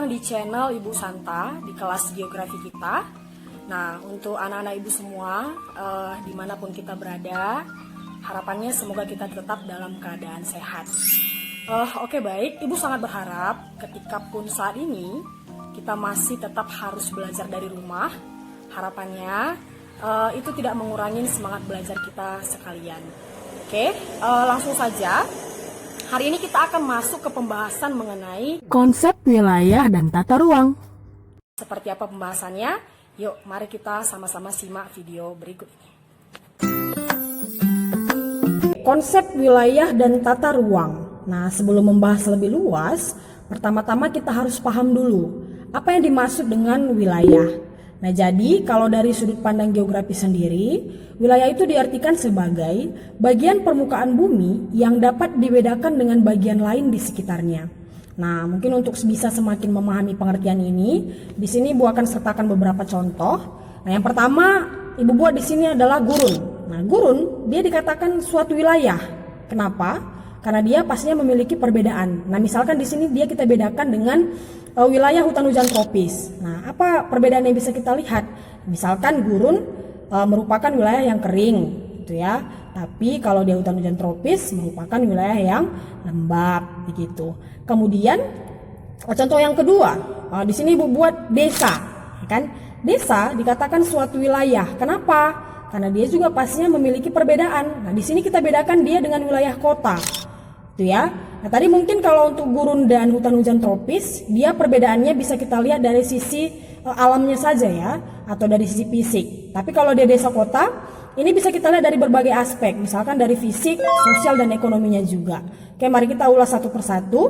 datang di channel Ibu Santa di kelas geografi kita. Nah, untuk anak-anak Ibu semua, dimanapun kita berada, harapannya semoga kita tetap dalam keadaan sehat. Oke, baik, Ibu sangat berharap ketika pun saat ini kita masih tetap harus belajar dari rumah. Harapannya itu tidak mengurangi semangat belajar kita sekalian. Oke, langsung saja. Hari ini kita akan masuk ke pembahasan mengenai konsep wilayah dan tata ruang. Seperti apa pembahasannya? Yuk, mari kita sama-sama simak video berikut ini. Konsep wilayah dan tata ruang. Nah, sebelum membahas lebih luas, pertama-tama kita harus paham dulu apa yang dimaksud dengan wilayah. Nah, jadi kalau dari sudut pandang geografi sendiri, wilayah itu diartikan sebagai bagian permukaan bumi yang dapat dibedakan dengan bagian lain di sekitarnya. Nah, mungkin untuk bisa semakin memahami pengertian ini, di sini Ibu akan sertakan beberapa contoh. Nah, yang pertama Ibu buat di sini adalah gurun. Nah, gurun dia dikatakan suatu wilayah. Kenapa? Karena dia pastinya memiliki perbedaan. Nah, misalkan di sini dia kita bedakan dengan wilayah hutan hujan tropis. Nah, apa perbedaan yang bisa kita lihat? Misalkan gurun merupakan wilayah yang kering, gitu ya. Tapi kalau dia hutan hujan tropis merupakan wilayah yang lembab, begitu. Kemudian contoh yang kedua, di sini Ibu buat desa, kan? Desa dikatakan suatu wilayah. Kenapa? Karena dia juga pastinya memiliki perbedaan. Nah, di sini kita bedakan dia dengan wilayah kota, gitu ya. Nah, tadi mungkin kalau untuk gurun dan hutan hujan tropis, dia perbedaannya bisa kita lihat dari sisi alamnya saja ya, atau dari sisi fisik. Tapi kalau dia desa kota, ini bisa kita lihat dari berbagai aspek, misalkan dari fisik, sosial, dan ekonominya juga. Oke, mari kita ulas satu persatu.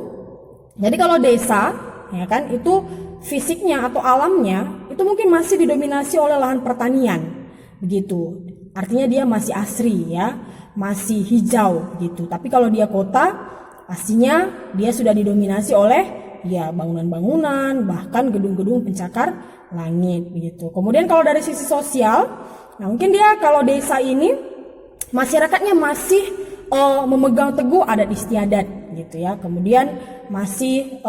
Jadi kalau desa, ya kan, itu fisiknya atau alamnya, itu mungkin masih didominasi oleh lahan pertanian, begitu. Artinya dia masih asri ya, masih hijau gitu. Tapi kalau dia kota, pastinya dia sudah didominasi oleh ya bangunan-bangunan, bahkan gedung-gedung pencakar langit begitu. Kemudian kalau dari sisi sosial, nah mungkin dia kalau desa ini masyarakatnya masih memegang teguh adat istiadat gitu ya. Kemudian masih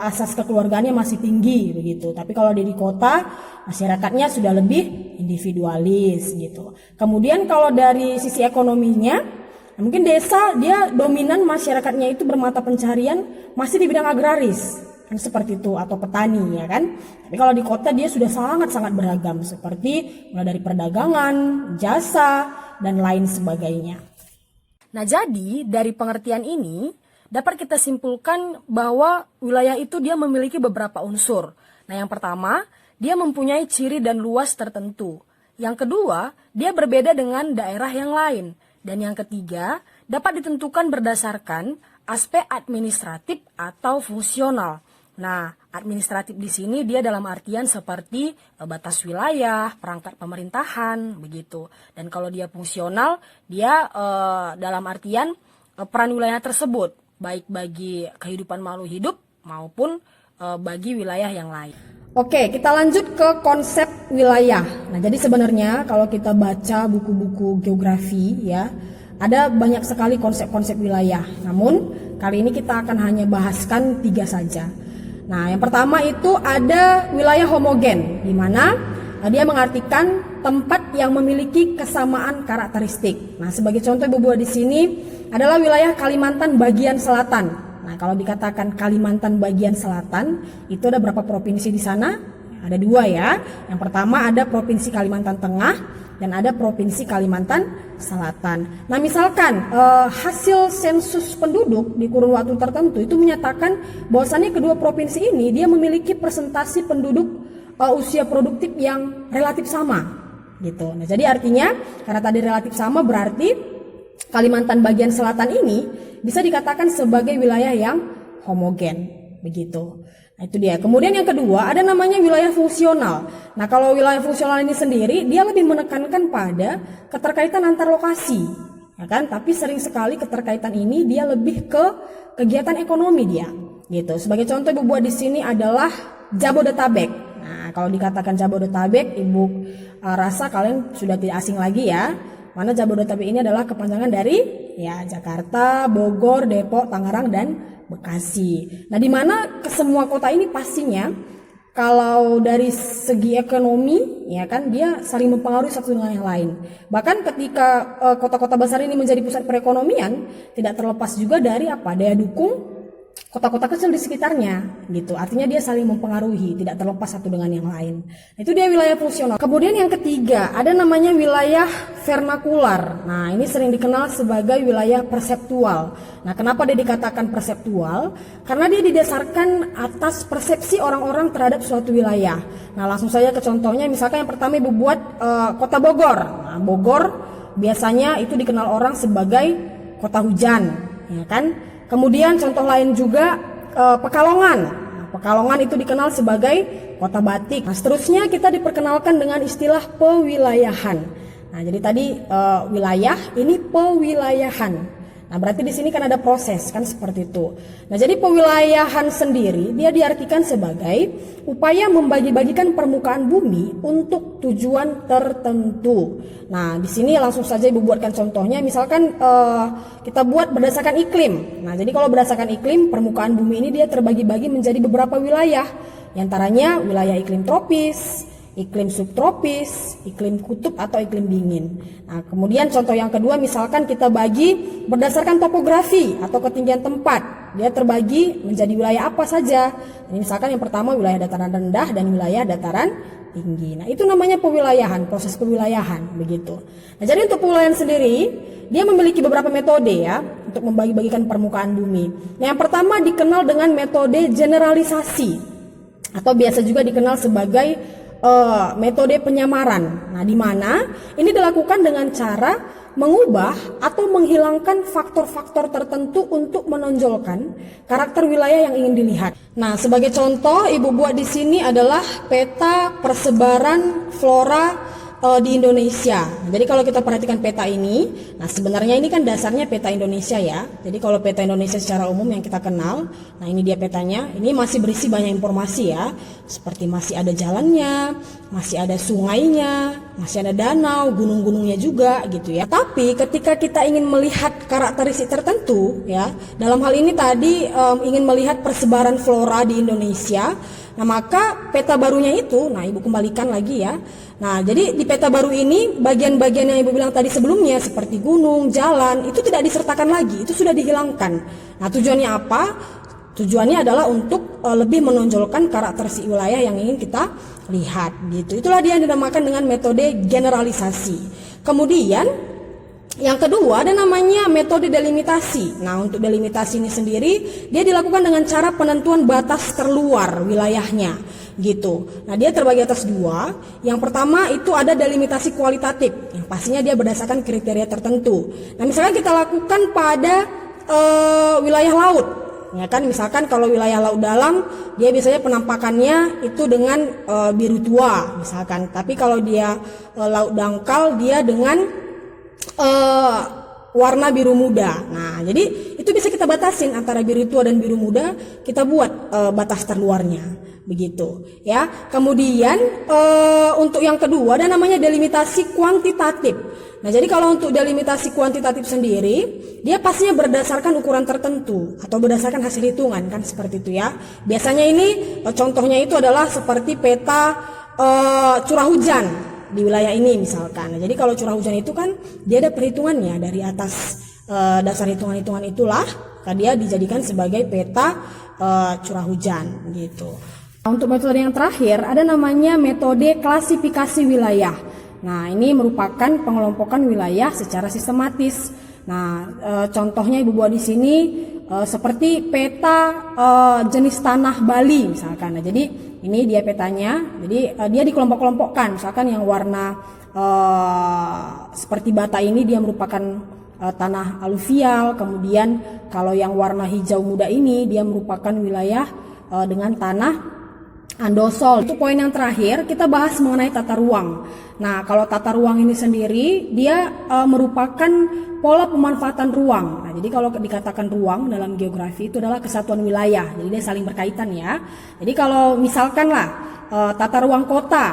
asas kekeluargaannya masih tinggi begitu. Tapi kalau di kota masyarakatnya sudah lebih individualis gitu. Kemudian kalau dari sisi ekonominya, mungkin desa dia dominan masyarakatnya itu bermata pencarian masih di bidang agraris kan, seperti itu, atau petani ya kan. Tapi kalau di kota dia sudah sangat-sangat beragam, seperti mulai dari perdagangan, jasa, dan lain sebagainya. Nah, jadi dari pengertian ini dapat kita simpulkan bahwa wilayah itu dia memiliki beberapa unsur. Nah, yang pertama, dia mempunyai ciri dan luas tertentu. Yang kedua, dia berbeda dengan daerah yang lain. Dan yang ketiga, dapat ditentukan berdasarkan aspek administratif atau fungsional. Nah, administratif di sini dia dalam artian seperti batas wilayah, perangkat pemerintahan, begitu. Dan kalau dia fungsional, dia dalam artian peran wilayah tersebut, baik bagi kehidupan makhluk hidup maupun bagi wilayah yang lain. Oke, kita lanjut ke konsep wilayah. Nah, jadi sebenarnya kalau kita baca buku-buku geografi ya, ada banyak sekali konsep-konsep wilayah. Namun, kali ini kita akan hanya bahaskan 3 saja. Nah, yang pertama itu ada wilayah homogen, di mana dia mengartikan tempat yang memiliki kesamaan karakteristik. Nah, sebagai contoh Ibu buat di sini adalah wilayah Kalimantan bagian selatan. Nah, kalau dikatakan Kalimantan bagian selatan, itu ada berapa provinsi di sana? Ada 2 ya. Yang pertama ada Provinsi Kalimantan Tengah dan ada Provinsi Kalimantan Selatan. Nah, misalkan hasil sensus penduduk di kurun waktu tertentu itu menyatakan bahwasannya kedua provinsi ini dia memiliki presentasi penduduk usia produktif yang relatif sama, gitu. Nah, jadi artinya karena tadi relatif sama berarti Kalimantan bagian selatan ini bisa dikatakan sebagai wilayah yang homogen, begitu. Nah, itu dia. Kemudian yang kedua ada namanya wilayah fungsional. Nah, kalau wilayah fungsional ini sendiri dia lebih menekankan pada keterkaitan antar lokasi, ya kan? Tapi sering sekali keterkaitan ini dia lebih ke kegiatan ekonomi dia, gitu. Sebagai contoh Ibu buat di sini adalah Jabodetabek. Nah, kalau dikatakan Jabodetabek, Ibu rasa kalian sudah tidak asing lagi ya. Mana Jabodetabek ini adalah kepanjangan dari ya Jakarta, Bogor, Depok, Tangerang, dan Bekasi. Nah, di mana kesemua kota ini pastinya kalau dari segi ekonomi ya kan dia saling mempengaruhi satu dengan yang lain. Bahkan ketika kota-kota besar ini menjadi pusat perekonomian, tidak terlepas juga dari apa? Daya dukung kota-kota kecil di sekitarnya gitu. Artinya dia saling mempengaruhi, tidak terlepas satu dengan yang lain. Itu dia wilayah fungsional. Kemudian yang ketiga, ada namanya wilayah vernakular. Nah, ini sering dikenal sebagai wilayah perseptual. Nah, kenapa dia dikatakan perseptual? Karena dia didasarkan atas persepsi orang-orang terhadap suatu wilayah. Nah, langsung saja ke contohnya, misalkan yang pertama Ibu buat kota Bogor. Nah, Bogor biasanya itu dikenal orang sebagai kota hujan, ya kan? Kemudian contoh lain juga Pekalongan. Nah, Pekalongan itu dikenal sebagai kota batik. Nah, seterusnya kita diperkenalkan dengan istilah pewilayahan. Nah, jadi tadi wilayah, ini pewilayahan. Nah, berarti di sini kan ada proses kan seperti itu. Nah, jadi pewilayahan sendiri dia diartikan sebagai upaya membagi-bagikan permukaan bumi untuk tujuan tertentu. Nah, di sini langsung saja Ibu buatkan contohnya. Misalkan kita buat berdasarkan iklim. Nah, jadi kalau berdasarkan iklim, permukaan bumi ini dia terbagi-bagi menjadi beberapa wilayah. Di antaranya wilayah iklim tropis, iklim subtropis, iklim kutub atau iklim dingin. Nah, kemudian contoh yang kedua misalkan kita bagi berdasarkan topografi atau ketinggian tempat. Dia terbagi menjadi wilayah apa saja. Ini misalkan yang pertama wilayah dataran rendah dan wilayah dataran tinggi. Nah, itu namanya pewilayahan, proses pewilayahan begitu. Nah, jadi untuk pewilayahan sendiri dia memiliki beberapa metode ya untuk membagi-bagikan permukaan bumi. Nah, yang pertama dikenal dengan metode generalisasi atau biasa juga dikenal sebagai metode penyamaran. Nah, di mana ini dilakukan dengan cara mengubah atau menghilangkan faktor-faktor tertentu untuk menonjolkan karakter wilayah yang ingin dilihat. Nah, sebagai contoh Ibu buat di sini adalah peta persebaran flora di Indonesia. Jadi kalau kita perhatikan peta ini, nah sebenarnya ini kan dasarnya peta Indonesia ya. Jadi kalau peta Indonesia secara umum yang kita kenal, nah ini dia petanya. Ini masih berisi banyak informasi ya, seperti masih ada jalannya, masih ada sungainya, masih ada danau, gunung-gunungnya juga gitu ya. Tapi ketika kita ingin melihat karakteristik tertentu ya, dalam hal ini tadi ingin melihat persebaran flora di Indonesia. Nah, maka peta barunya itu, nah Ibu kembalikan lagi ya. Nah, jadi di peta baru ini bagian-bagian yang Ibu bilang tadi sebelumnya seperti gunung, jalan, itu tidak disertakan lagi, itu sudah dihilangkan. Nah, tujuannya apa? Tujuannya adalah untuk lebih menonjolkan karakteristik wilayah yang ingin kita lihat gitu. Itulah dia yang dinamakan dengan metode generalisasi. Kemudian yang kedua ada namanya metode delimitasi. Nah, untuk delimitasi ini sendiri dia dilakukan dengan cara penentuan batas terluar wilayahnya gitu. Nah, dia terbagi atas dua. Yang pertama itu ada delimitasi kualitatif. Yang pastinya dia berdasarkan kriteria tertentu. Nah, misalkan kita lakukan pada wilayah laut. Ya kan, misalkan kalau wilayah laut dalam dia biasanya penampakannya itu dengan biru tua misalkan. Tapi kalau dia laut dangkal dia dengan warna biru muda. Nah, jadi itu bisa kita batasin antara biru tua dan biru muda, kita buat batas terluarnya, begitu ya. Kemudian untuk yang kedua ada namanya delimitasi kuantitatif. Nah, jadi kalau untuk delimitasi kuantitatif sendiri, dia pastinya berdasarkan ukuran tertentu atau berdasarkan hasil hitungan kan seperti itu ya. Biasanya ini contohnya itu adalah seperti peta curah hujan di wilayah ini misalkan. Nah, jadi kalau curah hujan itu kan dia ada perhitungannya dari atas dasar hitungan-hitungan itulah kan dia dijadikan sebagai peta curah hujan gitu. Untuk metode yang terakhir ada namanya metode klasifikasi wilayah. Nah, ini merupakan pengelompokan wilayah secara sistematis. Nah, contohnya Ibu buat di sini seperti peta jenis tanah Bali misalkan. Nah, jadi ini dia petanya. Jadi dia dikelompok-kelompokkan. Misalkan yang warna seperti bata ini dia merupakan tanah aluvial. Kemudian kalau yang warna hijau muda ini dia merupakan wilayah dengan tanah andosol. Itu poin yang terakhir, kita bahas mengenai tata ruang. Nah, kalau tata ruang ini sendiri dia merupakan pola pemanfaatan ruang. Nah, jadi kalau dikatakan ruang dalam geografi itu adalah kesatuan wilayah. Jadi dia saling berkaitan ya. Jadi kalau misalkanlah tata ruang kota.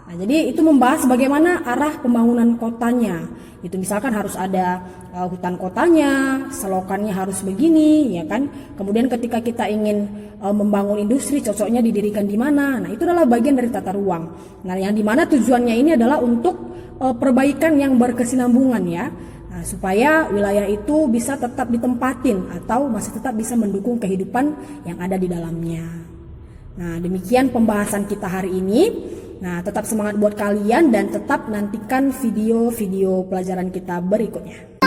Nah, jadi itu membahas bagaimana arah pembangunan kotanya. Itu misalkan harus ada hutan kotanya, selokannya harus begini, ya kan. Kemudian ketika kita ingin membangun industri, cocoknya didirikan di mana. Nah, itu adalah bagian dari tata ruang. Nah, yang dimana tujuannya ini adalah untuk perbaikan yang berkesinambungan ya. Nah, supaya wilayah itu bisa tetap ditempatin atau masih tetap bisa mendukung kehidupan yang ada di dalamnya. Nah, demikian pembahasan kita hari ini. Nah, tetap semangat buat kalian dan tetap nantikan video-video pelajaran kita berikutnya.